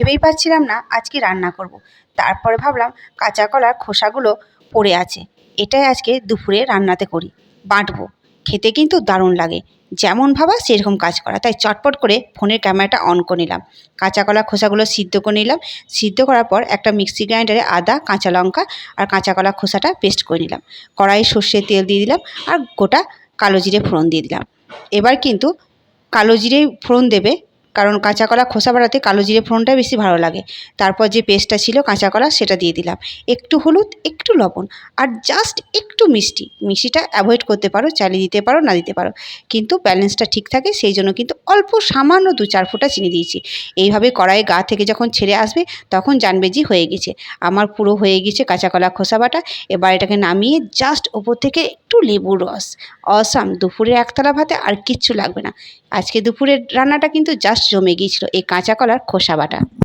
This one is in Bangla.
ভেবেই পাচ্ছিলাম না আজকে রান্না করব। তারপরে ভাবলাম কাঁচা কলার খোসাগুলো পড়ে আছে, এটাই আজকে দুপুরে রান্নাতে করি, বাটবো। খেতে কিন্তু দারুণ লাগে, যেমন ভাবা সেরকম কাজ করা। তাই চটপট করে ফোনের ক্যামেরাটা অন করে নিলাম, কাঁচা কলার খোসাগুলো সিদ্ধ করে নিলাম। সিদ্ধ করার পর একটা মিক্সি গ্রাইন্ডারে আদা, কাঁচা লঙ্কা আর কাঁচা কলার খোসাটা পেস্ট করে নিলাম। কড়াইয়ে সর্ষের তেল দিয়ে দিলাম আর গোটা কালো জিরে ফোড়ন দিয়ে দিলাম। এবার কিন্তু কালো জিরেই ফোড়ন দেবে, কারণ কাঁচা কলা খোসা বাড়াতে কালো জিরে ফোড়নটাই বেশি ভালো লাগে। তারপর যে পেস্টটা ছিল কাঁচা কলা সেটা দিয়ে দিলাম, একটু হলুদ, একটু লবণ আর জাস্ট একটু মিষ্টি। মিষ্টিটা অ্যাভয়েড করতে পারো, চাইলে দিতে পারো, না দিতে পারো, কিন্তু ব্যালেন্সটা ঠিক থাকে সেই জন্য কিন্তু অল্প সামান্য 2-4 ফোঁটা চিনি দিয়েছি। এইভাবে কড়াইয়ে গা থেকে যখন ছেড়ে আসবে তখন জানবে যে হয়ে গেছে। আমার পুরো হয়ে গেছে কাঁচা কলা খোসা বাটা। এবার এটাকে নামিয়ে জাস্ট ওপর থেকে একটু লেবুর রস। অসাম! দুপুরে একতলা ভাতে আর কিচ্ছু লাগবে না। আজকে দুপুরের রান্নাটা কিন্তু জাস্ট জমে গিয়েছিল এই কাঁচা কলার খোসা বাটা।